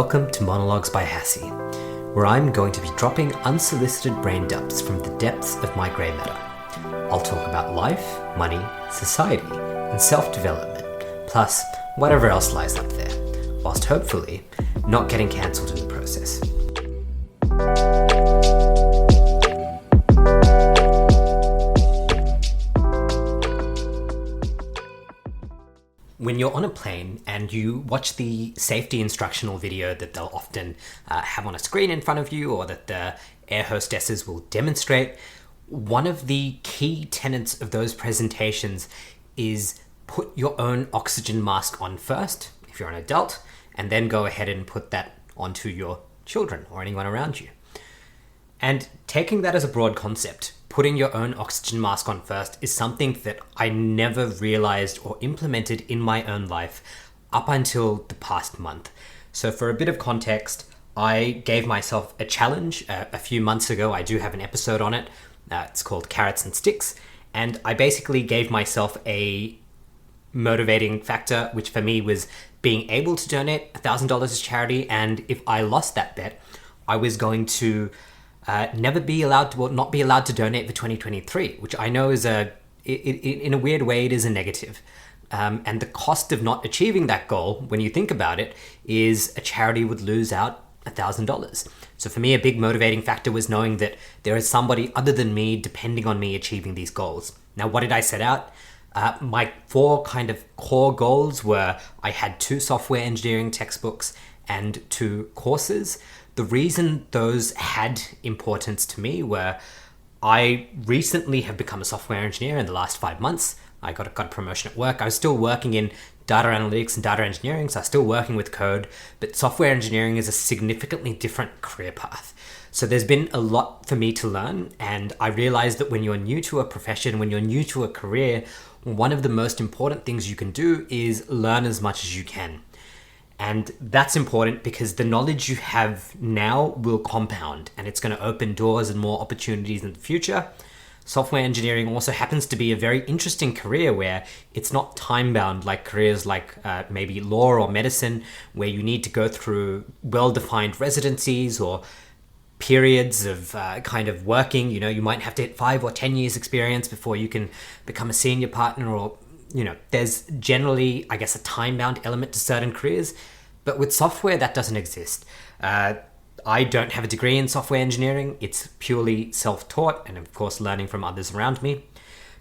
Welcome to Monologues by Hassie, where I'm going to be dropping unsolicited brain dumps from the depths of my grey matter. I'll talk about life, money, society, and self-development, plus whatever else lies up there, whilst hopefully not getting cancelled in the process. When you're on a plane and you watch the safety instructional video that they'll often have on a screen in front of you, or that the air hostesses will demonstrate, one of the key tenets of those presentations is put your own oxygen mask on first, if you're an adult, and then go ahead and put that onto your children or anyone around you. And taking that as a broad concept, putting your own oxygen mask on first is something that I never realized or implemented in my own life up until the past month. So for a bit of context, I gave myself a challenge a few months ago. I do have an episode on it. It's called Carrots and Sticks. And I basically gave myself a motivating factor, which for me was being able to donate $1,000 to charity. And if I lost that bet, I was going to not be allowed to donate for 2023, which I know is in a weird way, it is a negative. And the cost of not achieving that goal, when you think about it, is a charity would lose out $1,000. So for me, a big motivating factor was knowing that there is somebody other than me depending on me achieving these goals. Now, what did I set out? My 4 kind of core goals were I had 2 software engineering textbooks and 2 courses. The reason those had importance to me were I recently have become a software engineer in the last 5 months. I got a promotion at work. I was still working in data analytics and data engineering, so I was still working with code, but software engineering is a significantly different career path. So there's been a lot for me to learn, and I realized that when you're new to a profession, when you're new to a career, one of the most important things you can do is learn as much as you can. And that's important because the knowledge you have now will compound, and it's going to open doors and more opportunities in the future. Software engineering also happens to be a very interesting career where it's not time-bound like careers like maybe law or medicine, where you need to go through well-defined residencies or periods of kind of working. You might have to hit 5 or 10 years experience before you can become a senior partner, or there's generally, I guess, a time-bound element to certain careers, but with software, that doesn't exist. I don't have a degree in software engineering. It's purely self-taught and, of course, learning from others around me.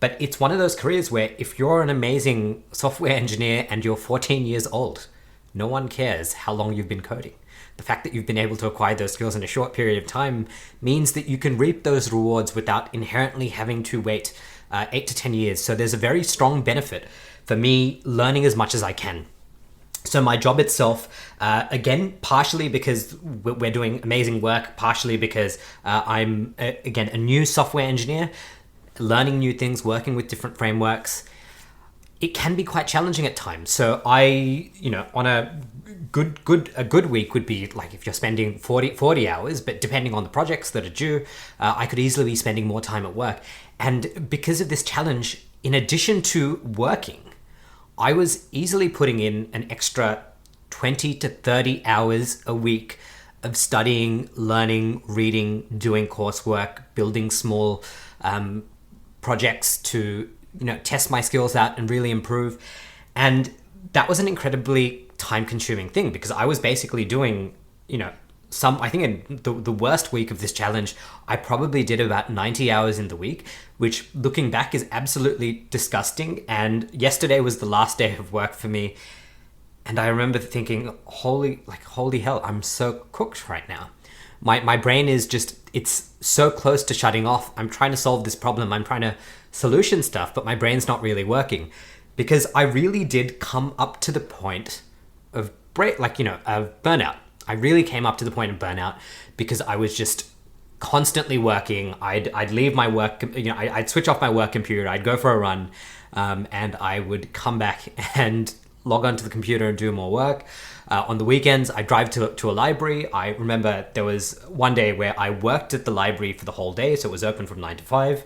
But it's one of those careers where if you're an amazing software engineer and you're 14 years old, no one cares how long you've been coding. The fact that you've been able to acquire those skills in a short period of time means that you can reap those rewards without inherently having to wait 8 to 10 years. So there's a very strong benefit for me learning as much as I can. So my job itself, again, partially because we're doing amazing work, partially because I'm, again, a new software engineer, learning new things, working with different frameworks. It can be quite challenging at times. So on a good week would be like if you're spending 40 hours, but depending on the projects that are due, I could easily be spending more time at work. And because of this challenge, in addition to working, I was easily putting in an extra 20 to 30 hours a week of studying, learning, reading, doing coursework, building small projects to test my skills out and really improve. And that was an incredibly time-consuming thing because I was basically doing, I think in the worst week of this challenge, I probably did about 90 hours in the week, which looking back is absolutely disgusting. And yesterday was the last day of work for me. And I remember thinking, holy hell, I'm so cooked right now. My brain is it's so close to shutting off. I'm trying to solve this problem. I'm trying to solution stuff, but my brain's not really working because I really did come up to the point of burnout. I really came up to the point of burnout because I was just constantly working. I'd leave my work, I'd switch off my work computer, I'd go for a run, and I would come back and log onto the computer and do more work. On the weekends, I'd drive to a library. I remember there was one day where I worked at the library for the whole day, so it was open from 9 to 5.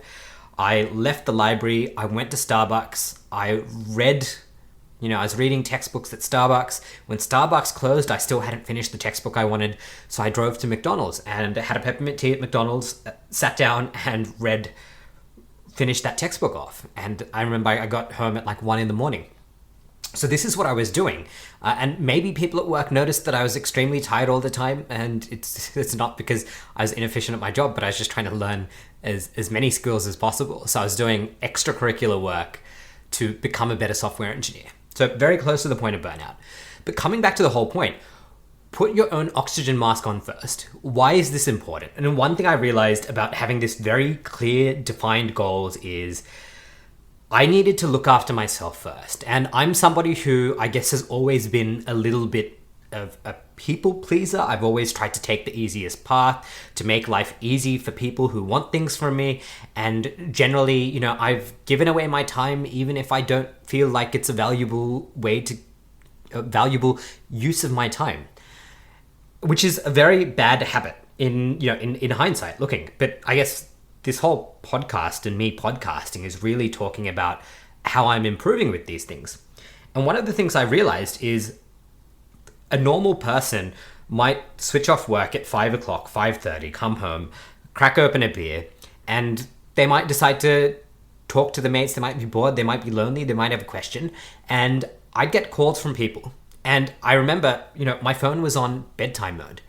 I left the library, I went to Starbucks, I read I was reading textbooks at Starbucks. When Starbucks closed, I still hadn't finished the textbook I wanted, so I drove to McDonald's and had a peppermint tea at McDonald's, sat down and finished that textbook off. And I remember I got home at like 1 a.m. So this is what I was doing. And maybe people at work noticed that I was extremely tired all the time, and it's not because I was inefficient at my job, but I was just trying to learn as many skills as possible. So I was doing extracurricular work to become a better software engineer. So very close to the point of burnout. But coming back to the whole point, put your own oxygen mask on first. Why is this important? And one thing I realized about having this very clear, defined goals is I needed to look after myself first. And I'm somebody who I guess has always been a little bit of a people pleaser. I've always tried to take the easiest path, to make life easy for people who want things from me. And generally, I've given away my time even if I don't feel like it's a valuable use of my time, which is a very bad habit in hindsight looking. But I guess this whole podcast and me podcasting is really talking about how I'm improving with these things. And one of the things I realized is a normal person might switch off work at 5 o'clock, 5:30, come home, crack open a beer, and they might decide to talk to the mates. They might be bored, they might be lonely, they might have a question. And I'd get calls from people. And I remember, my phone was on bedtime mode.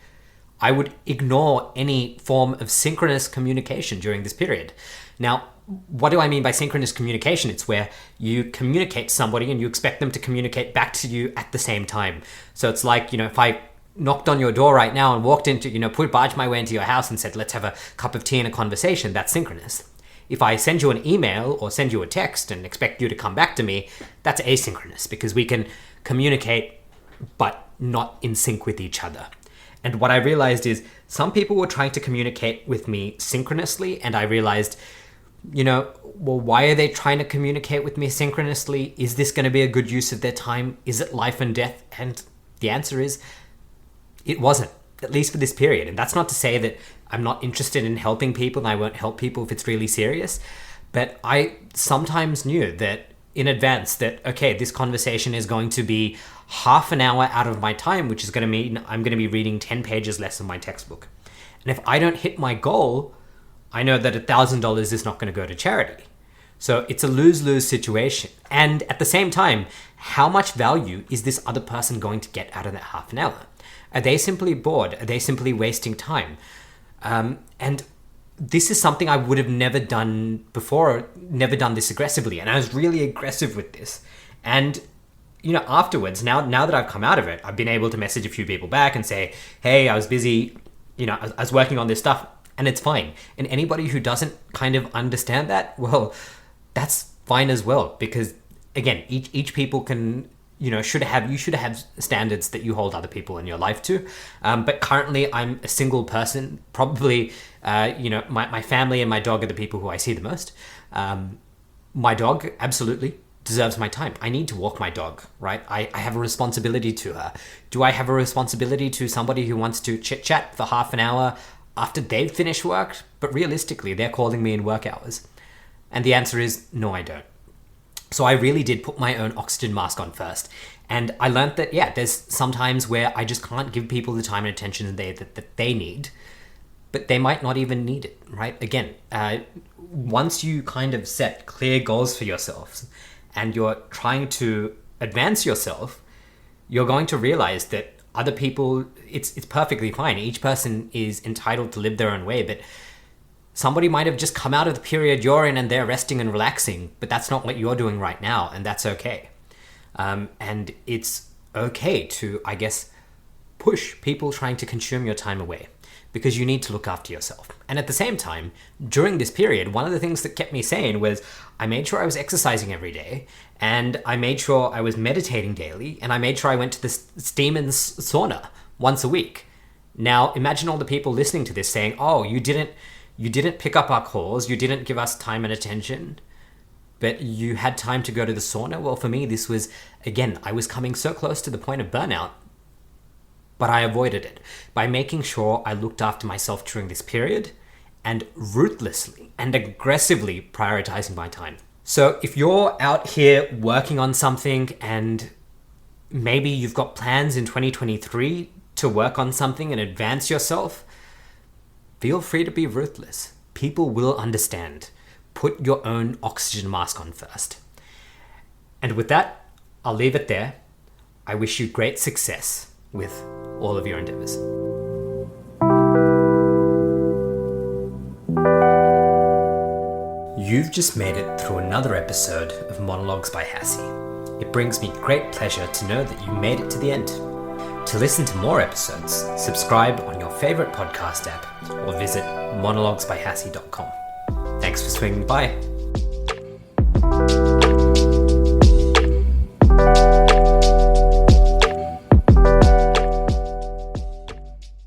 I would ignore any form of synchronous communication during this period. Now, what do I mean by synchronous communication? It's where you communicate to somebody and you expect them to communicate back to you at the same time. So it's like, if I knocked on your door right now and walked into, barged my way into your house and said, let's have a cup of tea and a conversation, that's synchronous. If I send you an email or send you a text and expect you to come back to me, that's asynchronous, because we can communicate but not in sync with each other. And what I realized is some people were trying to communicate with me synchronously, and I realized, why are they trying to communicate with me synchronously? Is this going to be a good use of their time? Is it life and death? And the answer is, it wasn't, at least for this period. And that's not to say that I'm not interested in helping people and I won't help people if it's really serious. But I sometimes knew that in advance that, okay, this conversation is going to be half an hour out of my time, which is going to mean I'm going to be reading 10 pages less of my textbook. And if I don't hit my goal, I know that $1,000 is not going to go to charity. So it's a lose-lose situation. And at the same time, how much value is this other person going to get out of that half an hour? Are they simply bored? Are they simply wasting time? And this is something I would have never done before, never done this aggressively. And I was really aggressive with this. And afterwards, now that I've come out of it, I've been able to message a few people back and say, hey, I was busy, I was working on this stuff, and it's fine. And anybody who doesn't kind of understand that, well, that's fine as well, because again, each people can, you should have standards that you hold other people in your life to. But currently I'm a single person, probably, my family and my dog are the people who I see the most. My dog, absolutely deserves my time. I need to walk my dog, right? I have a responsibility to her. Do I have a responsibility to somebody who wants to chit chat for half an hour after they've finished work? But realistically, they're calling me in work hours. And the answer is no, I don't. So I really did put my own oxygen mask on first. And I learned that, there's some times where I just can't give people the time and attention that they need, but they might not even need it, right? Again, once you kind of set clear goals for yourselves and you're trying to advance yourself, you're going to realize that other people, it's perfectly fine. Each person is entitled to live their own way, but somebody might have just come out of the period you're in and they're resting and relaxing, but that's not what you're doing right now, and that's okay. And it's okay to, I guess, push people trying to consume your time away, because you need to look after yourself. And at the same time, during this period, one of the things that kept me sane was I made sure I was exercising every day, and I made sure I was meditating daily, and I made sure I went to the steam and sauna once a week. Now, imagine all the people listening to this saying, oh, you didn't pick up our calls, you didn't give us time and attention, but you had time to go to the sauna. Well, for me, this was, again, I was coming so close to the point of burnout, but I avoided it by making sure I looked after myself during this period and ruthlessly and aggressively prioritizing my time. So if you're out here working on something and maybe you've got plans in 2023 to work on something and advance yourself, feel free to be ruthless. People will understand. Put your own oxygen mask on first. And with that, I'll leave it there. I wish you great success with all of your endeavors. You've just made it through another episode of Monologues by Hassie. It brings me great pleasure to know that you made it to the end. To listen to more episodes, subscribe on your favorite podcast app or visit monologuesbyhassie.com. Thanks for swinging by.